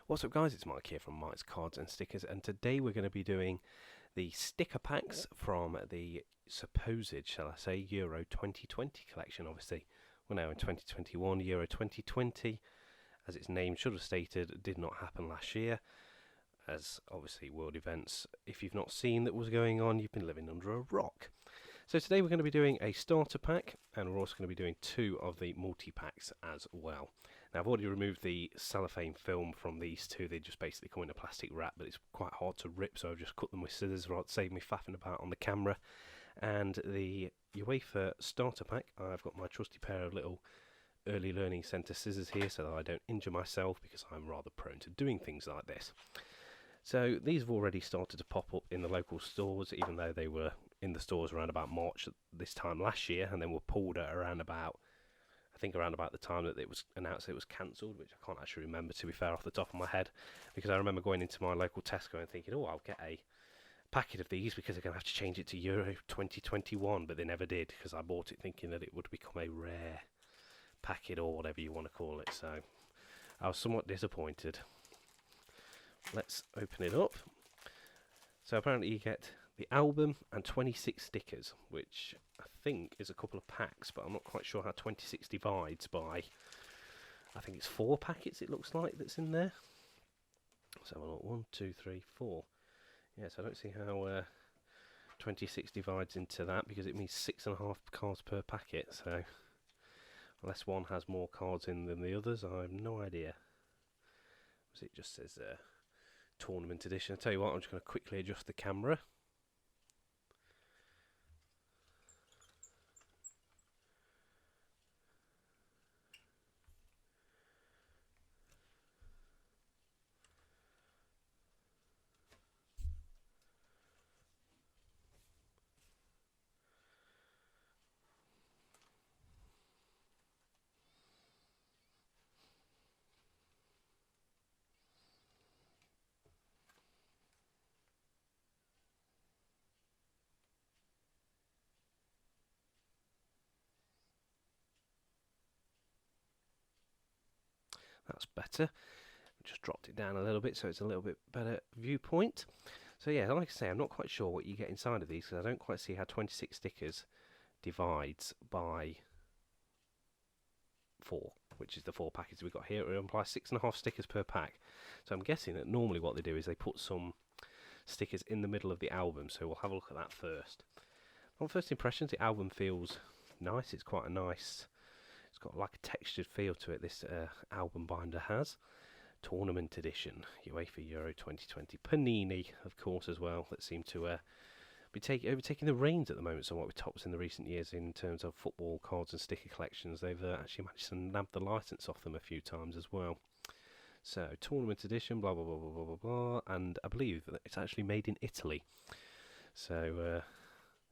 What's up guys, it's Mike here from Mike's Cards and Stickers, and today we're going to be doing the sticker packs from the supposed, shall I say, Euro 2020 collection. Obviously we're now in 2021. Euro 2020, as its name should have stated, did not happen last year, as obviously world events, if you've not seen that was going on, you've been living under a rock. So today we're going to be doing a starter pack, and we're also going to be doing two of the multi-packs as well. Now I've already removed the cellophane film from these two. They just basically come in a plastic wrap, but it's quite hard to rip, so I've just cut them with scissors rather than save me faffing about on the camera. And the UEFA starter pack, I've got my trusty pair of little early learning centre scissors here so that I don't injure myself, because I'm rather prone to doing things like this. So these have already started to pop up in the local stores, even though they were in the stores around about March this time last year, and then were pulled at around about, I think around about the time that it was announced it was cancelled, which I can't actually remember, to be fair, off the top of my head, because I remember going into my local Tesco and thinking, oh, I'll get a packet of these because they're going to have to change it to Euro 2021, but they never did, because I bought it thinking that it would become a rare packet, or whatever you want to call it, so I was somewhat disappointed. Let's open it up. So apparently you get the album and 26 stickers, which I think is a couple of packs, but I'm not quite sure how 26 divides by, I think it's 4 packets it looks like that's in there. So 1, 2, 3, 4. Yes, I don't see how 26 divides into that, because it means 6.5 cards per packet, so unless one has more cards in than the others, I have no idea. It just says tournament edition. I'll tell you what, I'm just going to quickly adjust the camera. That's better. Just dropped it down a little bit so it's a little bit better viewpoint. So yeah, like I say, I'm not quite sure what you get inside of these, because I don't quite see how 26 stickers divides by 4, which is the 4 packets we've got here. It implies 6.5 stickers per pack. So I'm guessing that normally what they do is they put some stickers in the middle of the album, so we'll have a look at that first. On first impressions, the album feels nice. It's quite a nice, it's got like a textured feel to it, this album binder has. Tournament edition, UEFA Euro 2020. Panini, of course, as well, that seem to be overtaking the reins at the moment, somewhat with Topps in the recent years in terms of football cards and sticker collections. They've actually managed to nab the license off them a few times as well. So, tournament edition, blah, blah, blah, blah, blah, blah, blah, and I believe that it's actually made in Italy. So,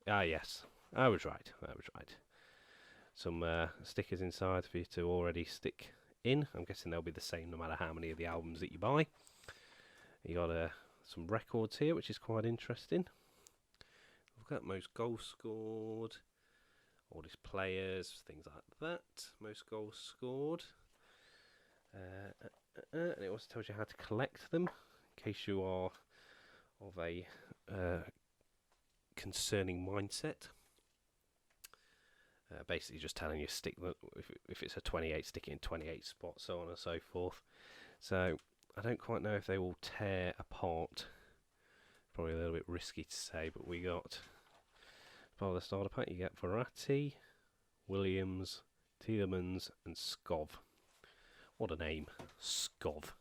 yes, I was right. Some stickers inside for you to already stick in. I'm guessing they'll be the same no matter how many of the albums that you buy. You got some records here, which is quite interesting. We've got most goals scored, oldest players, things like that. Most goals scored. And it also tells you how to collect them, in case you are of a concerning mindset. Basically just telling you stick them, if it's a 28, stick it in 28 spots, so on and so forth. So I don't quite know if they will tear apart. Probably a little bit risky to say, but we got, part of the starter pack, you get Verratti, Williams, Tielemans and Skov. What a name, Skov.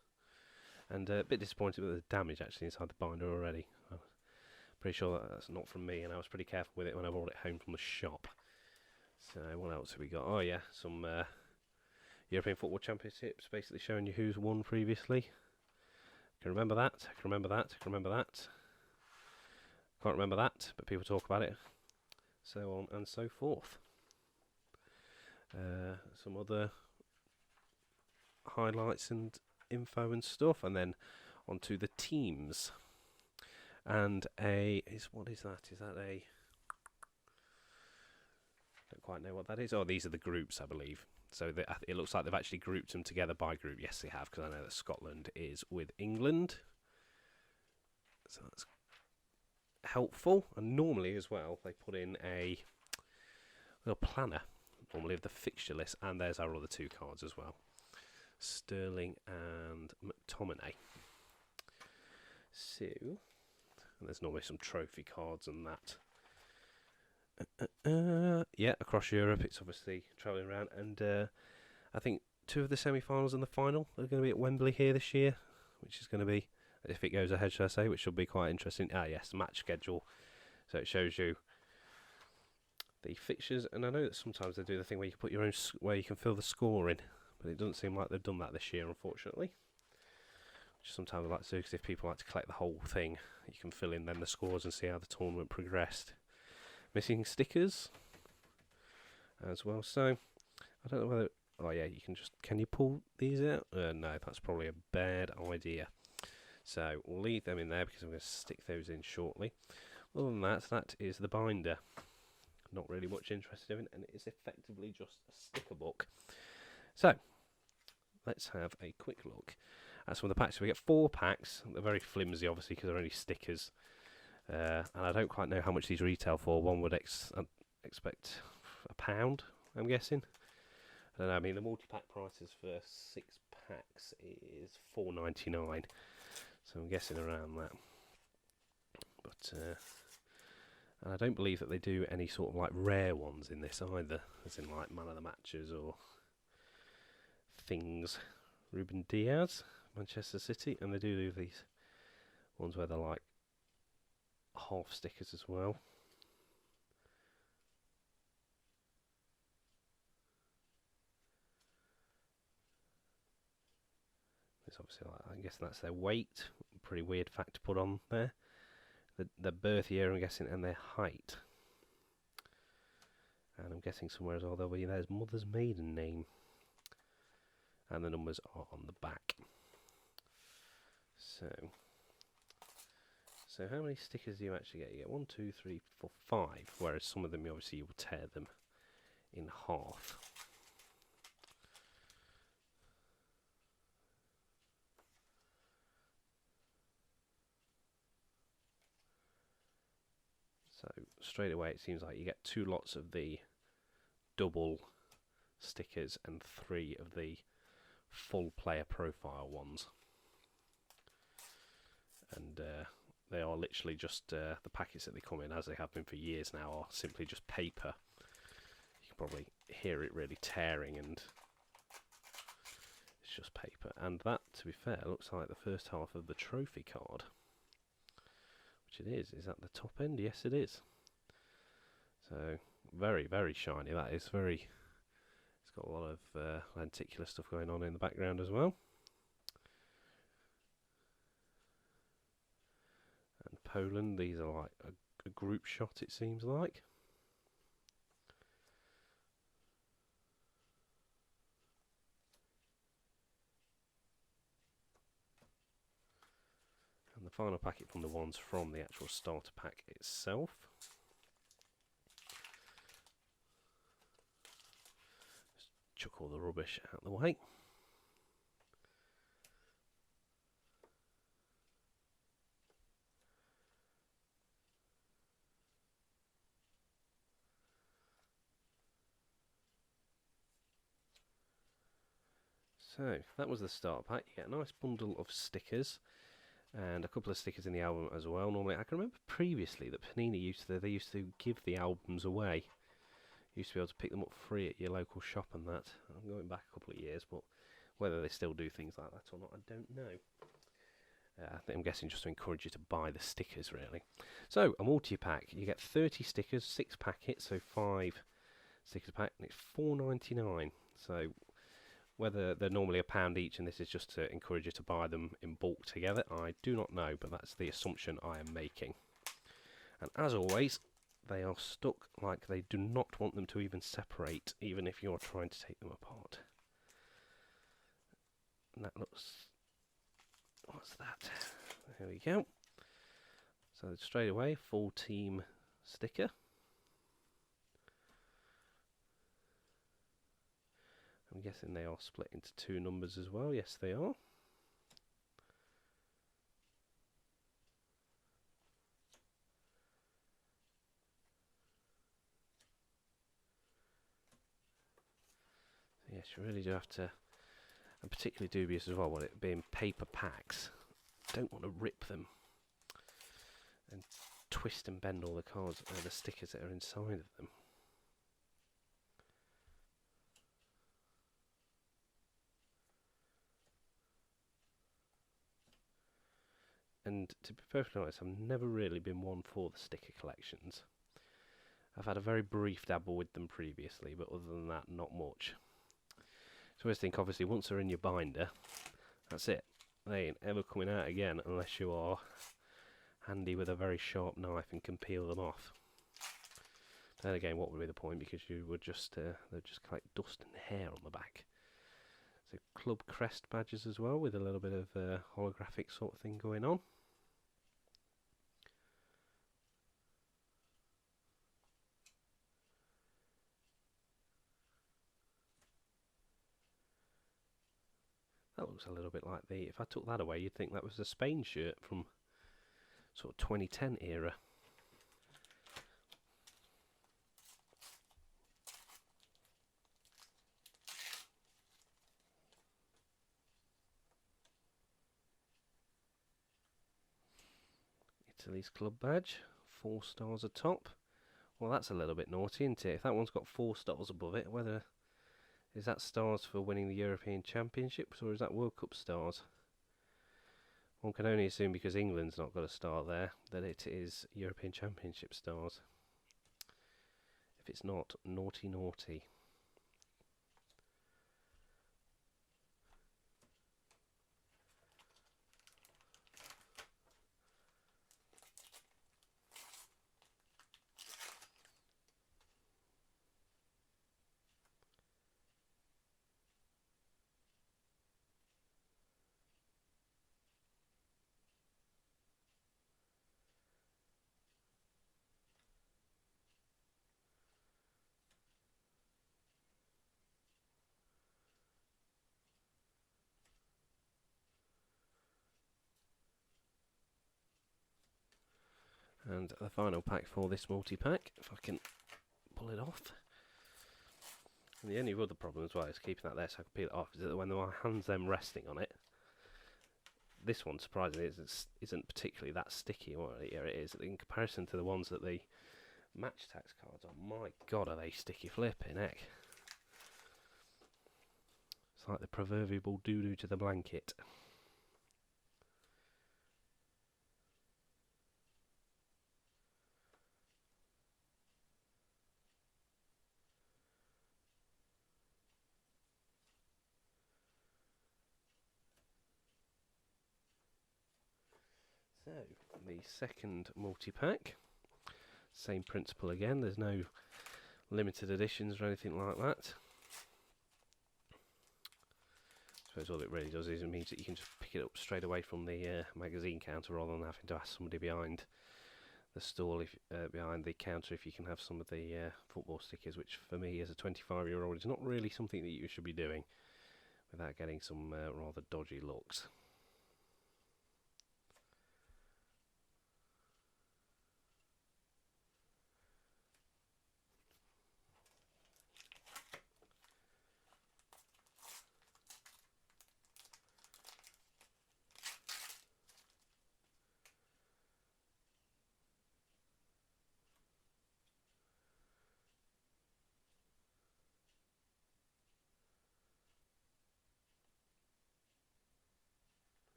And a bit disappointed with the damage actually inside the binder already. I'm pretty sure that's not from me, and I was pretty careful with it when I brought it home from the shop. So what else have we got? Oh yeah, some European Football Championships, basically showing you who's won previously. Can remember that, can remember that, can remember that. Can't remember that, but people talk about it. So on and so forth. Some other highlights and info and stuff, and then onto the teams. And what is that? Is that a... Don't quite know what that is. Oh, these are the groups, I believe. So it looks like they've actually grouped them together by group. Yes, they have, because I know that Scotland is with England. So that's helpful. And normally as well, they put in a little planner, normally of the fixture list. And there's our other two cards as well. Sterling and McTominay. So, and there's normally some trophy cards and that. Yeah, across Europe, it's obviously travelling around, and I think 2 of the semi-finals and the final are going to be at Wembley here this year, which is going to be, if it goes ahead, shall I say, which will be quite interesting. Yes, match schedule. So it shows you the fixtures, and I know that sometimes they do the thing where you put your own, where you can fill the score in, but it doesn't seem like they've done that this year, unfortunately. Which sometimes I like to do, because if people like to collect the whole thing, you can fill in then the scores and see how the tournament progressed. Missing stickers as well, so I don't know whether, oh yeah, you can just, can you pull these out? No, that's probably a bad idea. So we'll leave them in there because I'm going to stick those in shortly. Other than that, that is the binder. Not really much interested in it, and it is effectively just a sticker book. So let's have a quick look at some of the packs. So we get 4 packs. They're very flimsy, obviously, because they're only stickers. And I don't quite know how much these retail for. One would expect £1, I'm guessing. I don't know. I mean, the multi-pack prices for 6 packs is £4.99, so I'm guessing around that. But and I don't believe that they do any sort of like rare ones in this either, as in like man of the matches or things. Ruben Diaz, Manchester City, and they do these ones where they're like half stickers as well. It's obviously like, I guess that's their weight. Pretty weird fact to put on there. The birth year, I'm guessing, and their height. And I'm guessing somewhere as well there'll be there's mother's maiden name. And the numbers are on the back. So how many stickers do you actually get? You get 1, 2, 3, 4, 5. Whereas some of them, obviously, you will tear them in half. So straight away, it seems like you get 2 lots of the double stickers and 3 of the full player profile ones. And they are literally just the packets that they come in, as they have been for years now, are simply just paper. You can probably hear it really tearing, and it's just paper. And that, to be fair, looks like the first half of the trophy card, which it is. Is that the top end? Yes, it is. So very, very shiny. That is very. It's got a lot of lenticular stuff going on in the background as well. And Poland, these are like a group shot, it seems like. And the final packet from the ones from the actual starter pack itself. Just chuck all the rubbish out of the way. So that was the starter pack. You get a nice bundle of stickers and a couple of stickers in the album as well. Normally, I can remember previously that Panini used to give the albums away. You used to be able to pick them up free at your local shop and that. I'm going back a couple of years, but whether they still do things like that or not, I don't know. I'm guessing just to encourage you to buy the stickers, really. So, a multi-pack. You get 30 stickers, 6 packets, so 5 stickers a pack, and it's £4.99. So, whether they're normally £1 each and this is just to encourage you to buy them in bulk together, I do not know, but that's the assumption I am making. And as always, they are stuck like they do not want them to even separate, even if you're trying to take them apart. And that looks... what's that? There we go. So straight away, full team sticker. I'm guessing they are split into 2 numbers as well. Yes, they are. Yes, you really do have to, and particularly dubious as well, what it being paper packs. Don't want to rip them and twist and bend all the cards, the stickers that are inside of them. And to be perfectly honest, I've never really been one for the sticker collections. I've had a very brief dabble with them previously, but other than that, not much. So I think, obviously, once they're in your binder, that's it. They ain't ever coming out again unless you are handy with a very sharp knife and can peel them off. Then again, what would be the point? Because you would just they'd just collect dust and hair on the back. So club crest badges as well, with a little bit of holographic sort of thing going on. That looks a little bit like the, if I took that away, you'd think that was a Spain shirt from sort of 2010 era. Italy's club badge, 4 stars atop. Well, that's a little bit naughty, isn't it? If that one's got 4 stars above it, whether is that stars for winning the European Championships or is that World Cup stars? One can only assume, because England's not got a star there, that it is European Championship stars. If it's not, naughty naughty. And the final pack for this multi-pack, if I can pull it off. And the only other problem as well is keeping that there so I can peel it off, is that when my hand's then resting on it, this one surprisingly isn't particularly that sticky. Well, here it is, in comparison to the ones that the match tax cards are. My god, are they sticky flipping heck. It's like the proverbial doo-doo to the blanket. So, the second multi-pack, same principle again, there's no limited editions or anything like that. I suppose all it really does is it means that you can just pick it up straight away from the magazine counter rather than having to ask somebody behind the stall, behind the counter, if you can have some of the football stickers, which for me as a 25-year-old is not really something that you should be doing without getting some rather dodgy looks.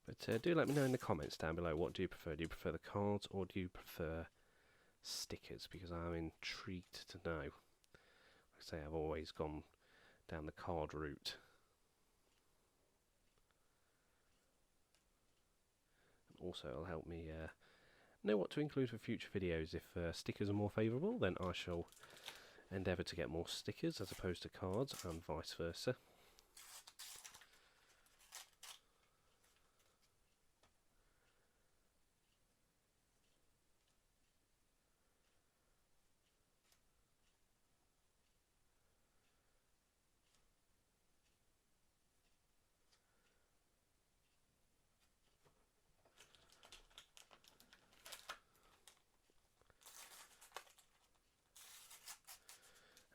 But do let me know in the comments down below, what do you prefer? Do you prefer the cards or do you prefer stickers? Because I'm intrigued to know. Like I say, I've always gone down the card route. And also it'll help me know what to include for future videos. If stickers are more favourable, then I shall endeavour to get more stickers as opposed to cards, and vice versa.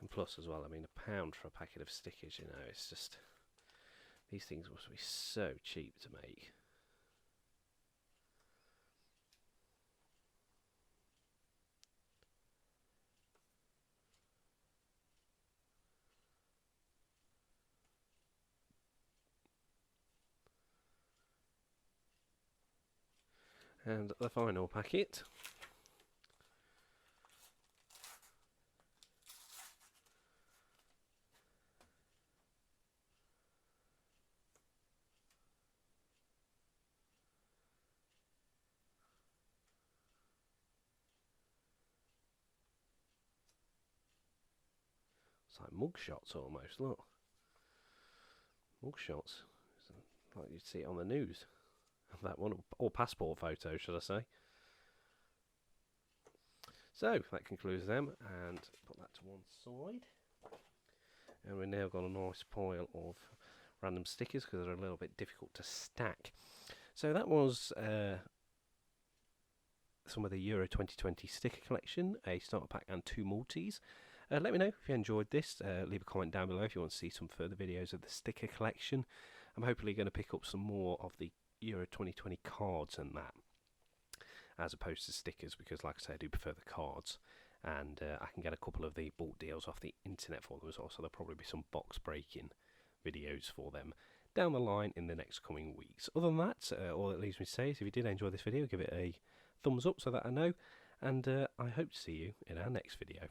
And plus as well, I mean, £1 for a packet of stickers, you know, it's just, these things must be so cheap to make. And the final packet. It's like mugshots almost, look. Mugshots. Like you'd see it on the news. That one, or passport photo, should I say. So, that concludes them, and put that to one side. And we've now got a nice pile of random stickers, because they're a little bit difficult to stack. So that was some of the Euro 2020 sticker collection, a starter pack and 2 multis. Let me know if you enjoyed this. Leave a comment down below if you want to see some further videos of the sticker collection. I'm hopefully going to pick up some more of the Euro 2020 cards and that, as opposed to stickers, because like I say, I do prefer the cards. And I can get a couple of the bulk deals off the internet for them as well, so there'll probably be some box breaking videos for them down the line in the next coming weeks. Other than that, all that leaves me to say is if you did enjoy this video, give it a thumbs up so that I know, and I hope to see you in our next video.